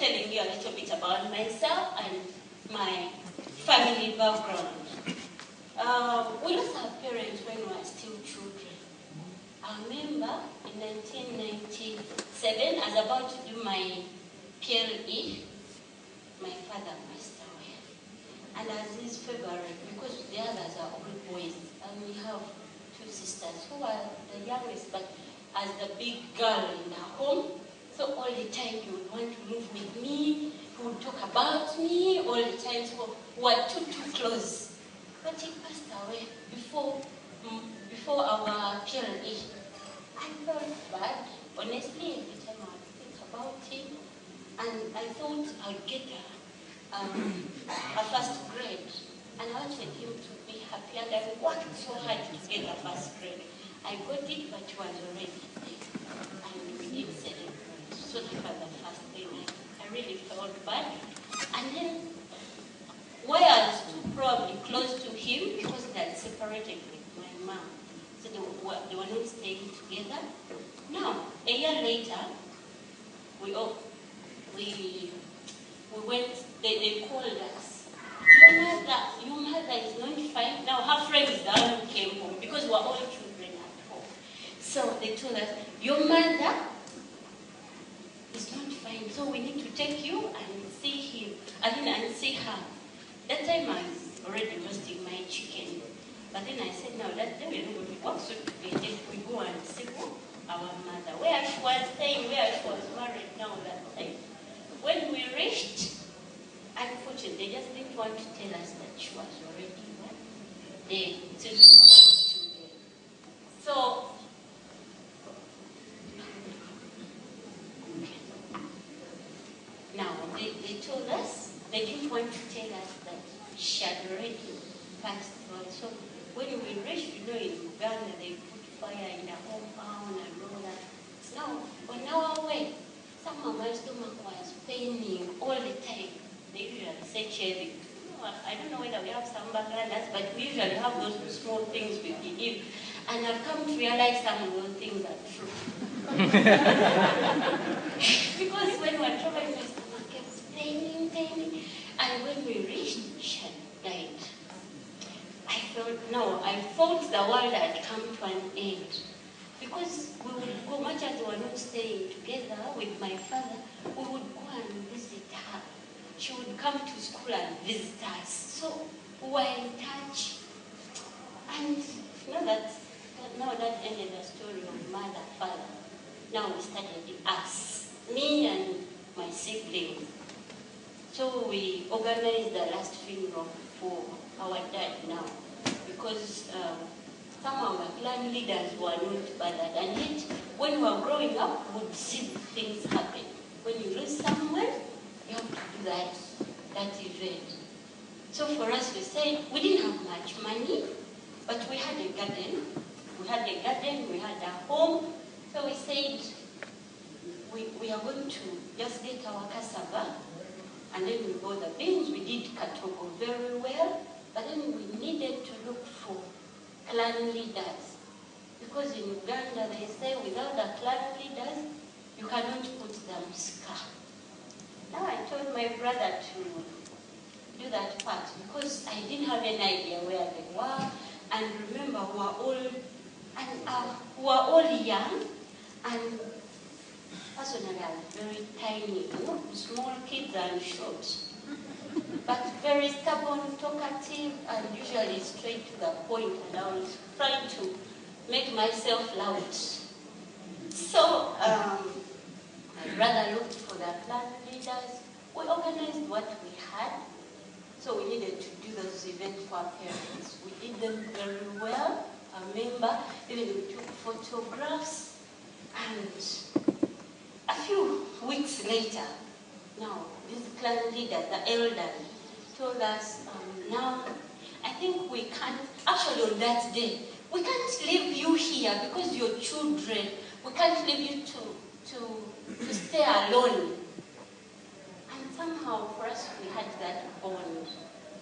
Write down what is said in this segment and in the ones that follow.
telling you a little bit about myself and my family background. We lost our parents when we were still children. I remember in 1997, I was about to do my PLE, my father passed away. And as is February, because the others are all boys, and we have two sisters who are the youngest, but as the big girl in the home, so all the time he would want to move with me, he would talk about me all the time, so we were too close. But he passed away before our PLE. I felt bad, honestly, every time I would think about him, and I thought I'd get a first grade, and I wanted him to be happy, and I worked so hard to get the first grade. I got it, but it was already there, and we didn't celebrate. So that was the first thing. I really felt bad. And then, where I was too probably close to him, because they had separated with my mom, so they were not staying together. Now, a year later, we went, they called us. Your mother is not fine. Now, her friend is the one who came home, because we were all children at home. So they told us, your mother is not fine, so we need to take you and see him, and see her. That time I was already roasting my chicken. But then I said, no, that day we're not going to work, so we go and see our mother, where she was staying, where she was married now that time. When we reached, unfortunately, they just didn't want to tell us that she was already dead. So, now they told us, they didn't want to tell us that she had already passed on. So when we reached, in Uganda, they put fire in the compound and all that. Now, on our way, some of my stomach was paining all the time. They usually say cherry. I don't know whether we have some backgrounders, but we usually have those small things we believe. And I've come to realize some of those things are true. Because when we were traveling, my stomach kept paining. And when we reached, she had died. I thought the world had come to an end. Because we would go, much as we were not staying together with my father, we would go and visit her. She would come to school and visit us. So we were in touch. And now that ended the story of mother, father. Now we started us, me and my siblings. So we organized the last funeral for our dad now, because some of our clan leaders were not bothered. And yet, when we were growing up, we would see things happen. When you lose someone, you have to do that event. So for us, we said, we didn't have much money, but we had a garden. We had a home. So we said, we are going to just get our cassava, and then we bought the beans. We did katogo very well, but then we needed to look for clan leaders. Because in Uganda, they say without the clan leaders, you cannot put the muska. Now I told my brother to do that part, because I didn't have any idea where they were. And remember, we were all young, and personally I was very tiny, small kids and short. But very stubborn, talkative, and usually straight to the point, and I was trying to make myself loud. So my brother looked for the clan leaders. We organized what we had, so we needed to do those events for our parents. We did them very well. I remember even we took photographs, and a few weeks later, now this clan leader, the elder, told us, now I think we can't, actually on that day, we can't leave you here because you're children. We can't leave you to stay alone. And somehow for us we had that bond.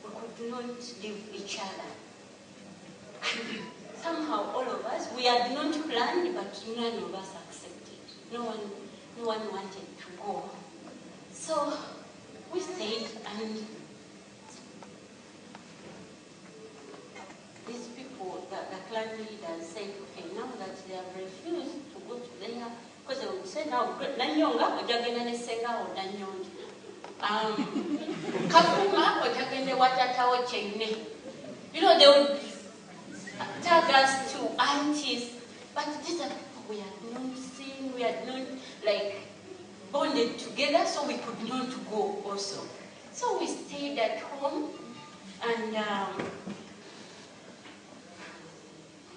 We could not leave each other. And somehow all of us, we had not planned, but none of us accepted. No one wanted to go. So we stayed, and these people, the clan leaders said, okay, now that they have refused to go to there, because they would say now, Nanyonga, ojagenda ne senga o Nanyonga. Kafuma, ojagende watatawo chenne. You know, they would tag us to aunties, but these are people we had not seen, we had not, like, bonded together, so we could not go also. So we stayed at home, and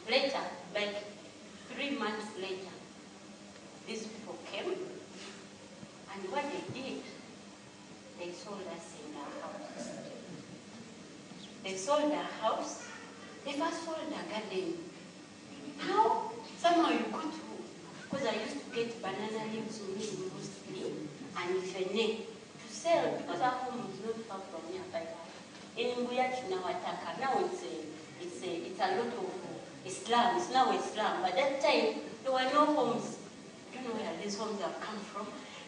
later, like 3 months later, these people came, and what they did, they sold us in our house. They sold our house. They first sold our garden. Now, somehow you go to, because I used to get banana leaves mostly and fene to sell, because our home was not far from nearby. In Mbuyach Nawataka, now it's a lot of Islam. It's now Islam. But that time, there were no homes. I don't know where these homes have come from,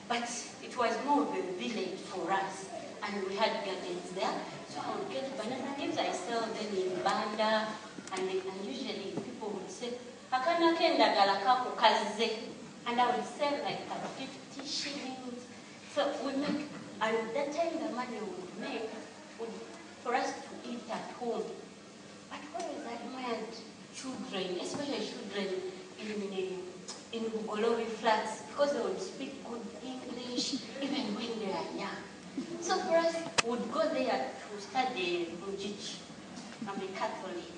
but it was more of a village for us. And we had gardens there. So I would get banana leaves, I sell them in Banda, and usually people would say, Akana kenda galaka kukaze, and I would sell like 50 shillings. So we make, and that time the money we would make would, for us to eat at home. But what is admired children, especially children in Bugolobi flats, because they would speak good English even when they are young. So for us, we would go there to study Mujiji. I'm a Catholic.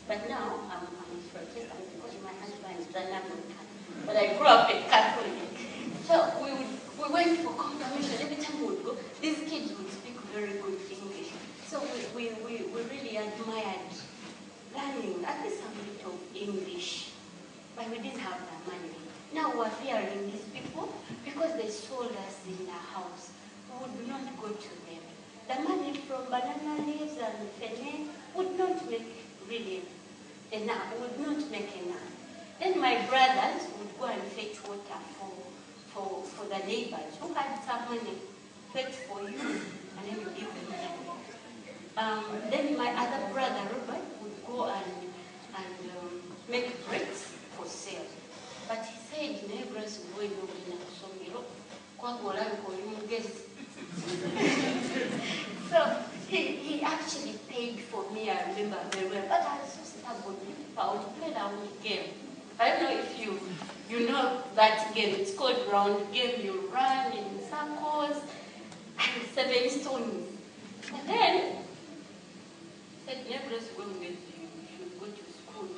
But now I'm a Protestant because my husband is an Anglican. But I grew up a Catholic. So we went for confirmation. Every time we would go, these kids would speak very good English. So we really admired learning at least a bit of English. But we didn't have the money. Now we're fearing these people because they sold us in the house. We would not go to them. The money from banana leaves and fene would not make really enough, would not make enough. Then my brothers would go and fetch water for the neighbors who had some money, fetch for you, and then you give them money. Then my other brother, Robert, would go and make bricks for sale. But he said, neighbors will go in a somiro, so he actually paid for me, I remember very well, but I was so stubborn. I would play that game. I don't know if you know that game. It's called round game. You run in circles and 7 stones. And then said, neighbors will go with you. You should go to school.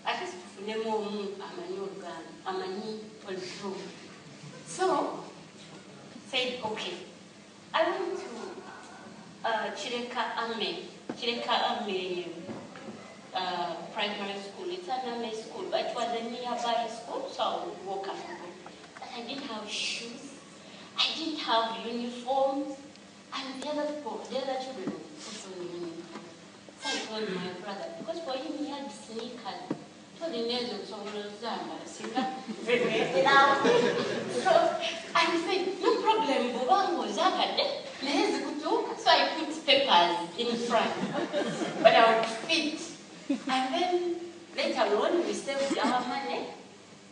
At least to Nanyonga, Amani, or so said, okay. I went to Chireka Ame primary school. It's an Ame school, but it was a nearby school, so I would walk and go. But I didn't have shoes, I didn't have uniforms, and the other children would put on uniforms. So I told my brother, because for him he had sneakers. So and he said, no problem, Bobango Zakade. So I put papers in front, but I would fit. And then later on, we saved our money.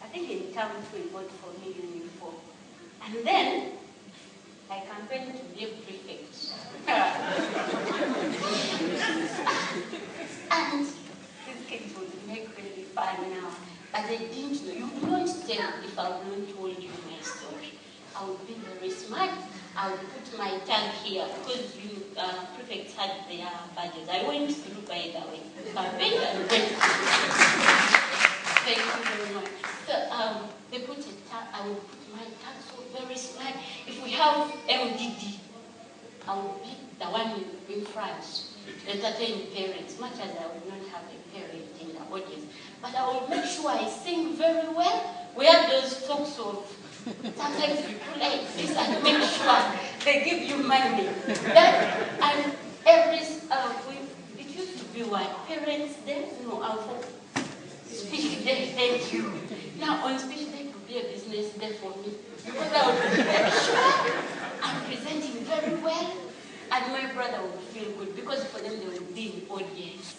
I think in town we bought for me uniform. And then I campaigned to be a prefect. And these kids would make really fun now. But they didn't know. You don't tell if I wouldn't told you my story. I would be very smart. I would put my tag here because prefects had their badges. I went through, by the way. Campaign and went through. Thank you very much. So they put a tag. I would put my tag so very smart. If we have MDD, I would be the one in front. Entertain parents, much as I would not have a parent in the audience. But I would make sure I sing very well. We have those talks of sometimes you do like this and make sure they give you money. And it used to be what? Parents Day? No, our speech day, thank you. Now on speech day, it would be a business day for me. Because I would make sure I'm presenting And my brother would feel good because for them they would be in audience.